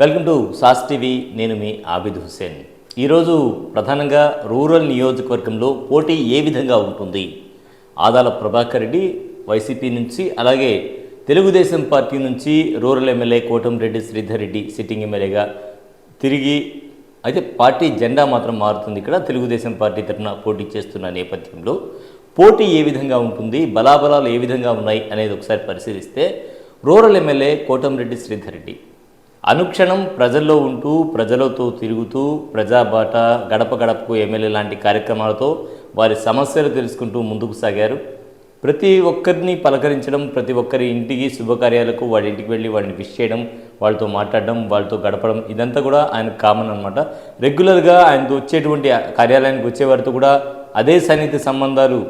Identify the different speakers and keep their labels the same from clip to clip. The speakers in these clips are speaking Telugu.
Speaker 1: Welcome to sauce TV. నేను మీ ఆబిద్ హుసేన్. ఈరోజు ప్రధానంగా రూరల్ నియోజకవర్గంలో పోటీ ఏ విధంగా ఉంటుంది? ఆదాల ప్రభాకర్ రెడ్డి వైసీపీ నుంచి, అలాగే తెలుగుదేశం పార్టీ నుంచి rural MLA Kotamreddy Sridhar Reddy sitting ఎమ్మెల్యేగా తిరిగి, అయితే పార్టీ జెండా మాత్రం మారుతుంది. ఇక్కడ తెలుగుదేశం పార్టీ తరఫున పోటీ చేస్తున్న నేపథ్యంలో పోటీ ఏ విధంగా ఉంటుంది, బలాబలాలు ఏ విధంగా ఉన్నాయి అనేది ఒకసారి పరిశీలిస్తే, రూరల్ ఎమ్మెల్యే కోటంరెడ్డి శ్రీధర్ రెడ్డి అనుక్షణం ప్రజల్లో ఉంటూ, ప్రజలతో తిరుగుతూ, ప్రజాబాట, గడప గడపకు ఎమ్మెల్యే లాంటి కార్యక్రమాలతో వారి సమస్యలు తెలుసుకుంటూ ముందుకు సాగారు. ప్రతి ఒక్కరిని పలకరించడం, ప్రతి ఒక్కరి ఇంటికి శుభకార్యాలకు వాళ్ళ ఇంటికి వెళ్ళి వాళ్ళని విష్ చేయడం, వాళ్ళతో మాట్లాడడం, వాళ్ళతో గడపడం, ఇదంతా కూడా ఆయన కామన్ అనమాట. రెగ్యులర్గా ఆయనకు వచ్చేటువంటి కార్యాలయానికి వచ్చేవారితో కూడా అదే సన్నిహిత సంబంధాలు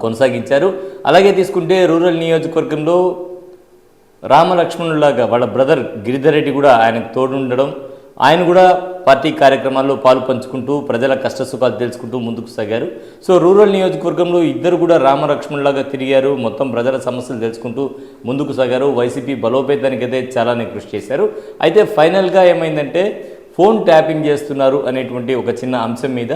Speaker 1: కొనసాగించారు. అలాగే తీసుకుంటే రూరల్ నియోజకవర్గంలో రామలక్ష్మణులాగా వాళ్ళ బ్రదర్ గిరిధర్ రెడ్డి కూడా ఆయనకు తోడుండడం, ఆయన కూడా పార్టీ కార్యక్రమాల్లో పాలు పంచుకుంటూ ప్రజల కష్టసుఖాలు తెలుసుకుంటూ ముందుకు సాగారు. సో రూరల్ నియోజకవర్గంలో ఇద్దరు కూడా రామలక్ష్మణులాగా తిరిగారు, మొత్తం ప్రజల సమస్యలు తెలుసుకుంటూ ముందుకు సాగారు. వైసీపీ బలోపేతానికి అయితే చాలానే కృషి చేశారు. అయితే ఫైనల్గా ఏమైందంటే, ఫోన్ ట్యాపింగ్ చేస్తున్నారు అనేటువంటి ఒక చిన్న అంశం మీద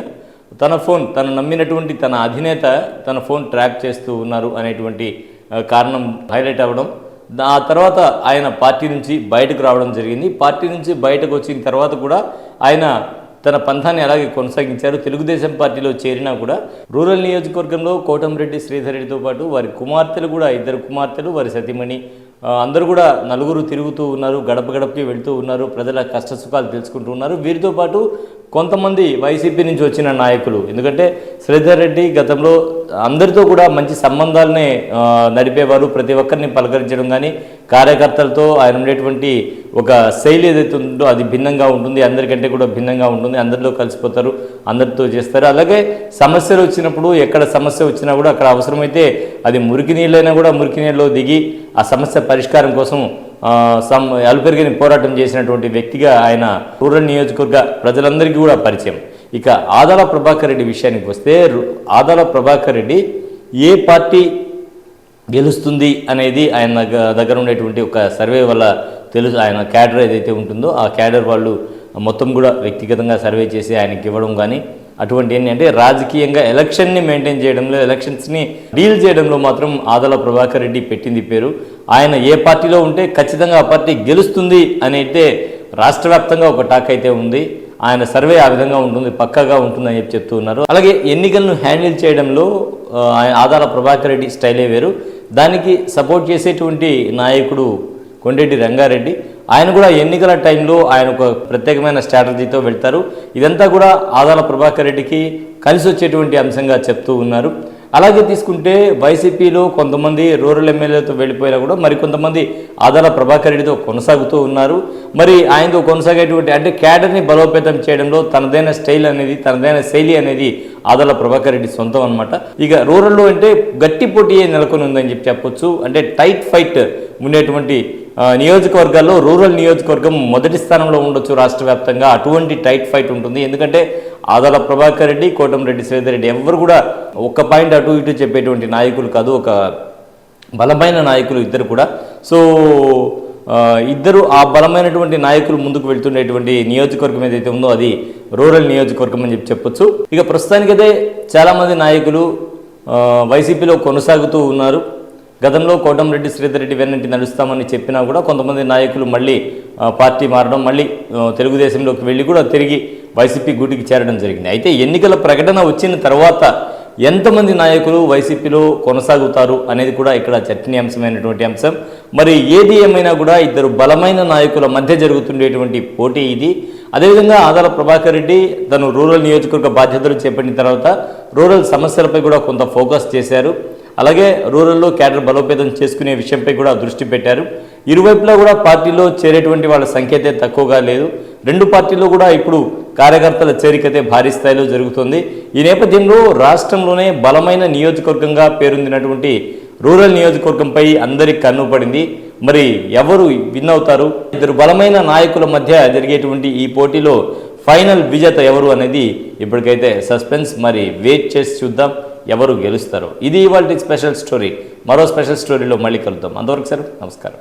Speaker 1: తను నమ్మినటువంటి తన అధినేత తన ఫోన్ ట్రాప్ చేస్తూ ఉన్నారు అనేటువంటి కారణం హైలైట్ అవ్వడం, ఆ తర్వాత ఆయన పార్టీ నుంచి బయటకు రావడం జరిగింది. పార్టీ నుంచి బయటకు వచ్చిన తర్వాత కూడా ఆయన తన పంథాన్ని అలాగే కొనసాగించారు. తెలుగుదేశం పార్టీలో చేరినా కూడా రూరల్ నియోజకవర్గంలో కోటంరెడ్డి శ్రీధర్ రెడ్డితో పాటు వారి కుమార్తెలు కూడా, ఇద్దరు కుమార్తెలు, వారి సతీమణి, అందరూ కూడా నలుగురు తిరుగుతూ ఉన్నారు, గడప గడపకి వెళ్తూ ఉన్నారు, ప్రజల కష్టసుఖాలు తెలుసుకుంటూ ఉన్నారు. వీరితో పాటు కొంతమంది వైసీపీ నుంచి వచ్చిన నాయకులు, ఎందుకంటే శ్రీధర్ రెడ్డి గతంలో అందరితో కూడా మంచి సంబంధాలనే నడిపేవారు. ప్రతి ఒక్కరిని పలకరించడం కానీ, కార్యకర్తలతో ఆయన ఉండేటువంటి ఒక శైలి ఏదైతే ఉందో అది భిన్నంగా ఉంటుంది, అందరికంటే కూడా భిన్నంగా ఉంటుంది. అందరిలో కలిసిపోతారు, అందరితో చేస్తారు. అలాగే సమస్యలు వచ్చినప్పుడు, ఎక్కడ సమస్య వచ్చినా కూడా అక్కడ అవసరమైతే అది మురికి నీళ్ళైనా కూడా మురికి నీళ్ళలో దిగి ఆ సమస్య పరిష్కారం కోసం అలుపెరిగిన పోరాటం చేసినటువంటి వ్యక్తిగా ఆయన రూరల్ నియోజకవర్గ ప్రజలందరికీ కూడా పరిచయం. ఇక ఆదాల ప్రభాకర్ రెడ్డి విషయానికి వస్తే, ఆదాల ప్రభాకర్ రెడ్డి ఏ పార్టీ గెలుస్తుంది అనేది ఆయన దగ్గర ఉండేటువంటి ఒక సర్వే వల్ల తెలుసు. ఆయన క్యాడర్ ఏదైతే ఉంటుందో ఆ క్యాడర్ వాళ్ళు మొత్తం కూడా వ్యక్తిగతంగా సర్వే చేసి ఆయనకి ఇవ్వడం కానీ, అటువంటి ఏంటంటే రాజకీయంగా ఎలక్షన్ని మెయింటైన్ చేయడంలో, ఎలక్షన్స్ని డీల్ చేయడంలో మాత్రం ఆదాల ప్రభాకర్ రెడ్డి పెట్టింది పేరు. ఆయన ఏ పార్టీలో ఉంటే ఖచ్చితంగా ఆ పార్టీ గెలుస్తుంది అని అయితే రాష్ట్ర వ్యాప్తంగా ఒక టాక్ అయితే ఉంది. ఆయన సర్వే ఆ విధంగా ఉంటుంది, పక్కాగా ఉంటుందని చెప్పి చెప్తూ ఉన్నారు. అలాగే ఎన్నికలను హ్యాండిల్ చేయడంలో ఆదాల ప్రభాకర్ రెడ్డి స్టైలే వేరు. దానికి సపోర్ట్ చేసేటువంటి నాయకుడు కొండెడ్డి రంగారెడ్డి, ఆయన కూడా ఎన్నికల టైంలో ఆయన ఒక ప్రత్యేకమైన స్ట్రాటజీతో వెళ్తారు. ఇదంతా కూడా ఆదాల ప్రభాకర్ రెడ్డికి కలిసి వచ్చేటువంటి అంశంగా చెప్తూ ఉన్నారు. అలాగే తీసుకుంటే వైసీపీలో కొంతమంది రూరల్ ఎమ్మెల్యేతో వెళ్ళిపోయినా కూడా మరికొంతమంది ఆదాల ప్రభాకర్ రెడ్డితో కొనసాగుతూ ఉన్నారు. మరి ఆయనతో కొనసాగేటువంటి అంటే క్యాడర్ని బలోపేతం చేయడంలో తనదైన స్టైల్ అనేది, తనదైన శైలి అనేది ఆదాల ప్రభాకర్ రెడ్డి సొంతం అనమాట. ఇక రూరల్లో అంటే గట్టి పోటీ నెలకొని ఉందని చెప్పొచ్చు. అంటే టైట్ ఫైట్ ఉండేటువంటి నియోజకవర్గాల్లో రూరల్ నియోజకవర్గం మొదటి స్థానంలో ఉండొచ్చు రాష్ట్ర వ్యాప్తంగా. అటువంటి టైట్ ఫైట్ ఉంటుంది. ఎందుకంటే ఆదాల ప్రభాకర్ రెడ్డి, కోటంరెడ్డి శ్రీధర్ రెడ్డి ఎవరు కూడా ఒక్క పాయింట్ అటు ఇటు చెప్పేటువంటి నాయకులు కాదు, ఒక బలమైన నాయకులు ఇద్దరు కూడా. సో ఇద్దరు ఆ బలమైనటువంటి నాయకులు ముందుకు వెళ్తుండేటువంటి నియోజకవర్గం ఏదైతే ఉందో అది రూరల్ నియోజకవర్గం అని చెప్పొచ్చు. ఇక ప్రస్తుతానికైతే చాలామంది నాయకులు వైసీపీలో కొనసాగుతూ ఉన్నారు. గతంలో కోటంరెడ్డి శ్రీధర్ రెడ్డి వెన్నంటి నడుస్తామని చెప్పినా కూడా కొంతమంది నాయకులు మళ్ళీ పార్టీ మారడం, మళ్ళీ తెలుగుదేశంలోకి వెళ్ళి కూడా తిరిగి వైసీపీ గూటికి చేరడం జరిగింది. అయితే ఎన్నికల ప్రకటన వచ్చిన తర్వాత ఎంతమంది నాయకులు వైసీపీలో కొనసాగుతారు అనేది కూడా ఇక్కడ చర్చనీయాంశమైనటువంటి అంశం. మరి ఏది ఏమైనా కూడా ఇద్దరు బలమైన నాయకుల మధ్య జరుగుతుండేటువంటి పోటీ ఇది. అదేవిధంగా ఆదాల ప్రభాకర్ రెడ్డి తను రూరల్ నియోజకవర్గ బాధ్యతలు చేపట్టిన తర్వాత రూరల్ సమస్యలపై కూడా కొంత ఫోకస్ చేశారు. అలాగే రూరల్లో క్యాడర్ బలోపేతం చేసుకునే విషయంపై కూడా దృష్టి పెట్టారు. ఇరువైపులా కూడా పార్టీలో చేరేటువంటి వాళ్ళ సంఖ్య అయితే తక్కువగా లేదు. రెండు పార్టీల్లో కూడా ఇప్పుడు కార్యకర్తల చేరికతే భారీ స్థాయిలో జరుగుతుంది. ఈ నేపథ్యంలో రాష్ట్రంలోనే బలమైన నియోజకవర్గంగా పేరొందినటువంటి రూరల్ నియోజకవర్గంపై అందరికి కన్ను పడింది. మరి ఎవరు విన్ అవుతారు? ఇద్దరు బలమైన నాయకుల మధ్య జరిగేటువంటి ఈ పోటీలో ఫైనల్ విజేత ఎవరు అనేది ఇప్పటికైతే సస్పెన్స్. మరి వెయిట్ చేసి చూద్దాం ఎవరు గెలుస్తారో. ఇది ఇవాల్టి స్పెషల్ స్టోరీ. మరో స్పెషల్ స్టోరీలో మళ్ళీ కలుద్దాం. అంతవరకు సార్ నమస్కారం.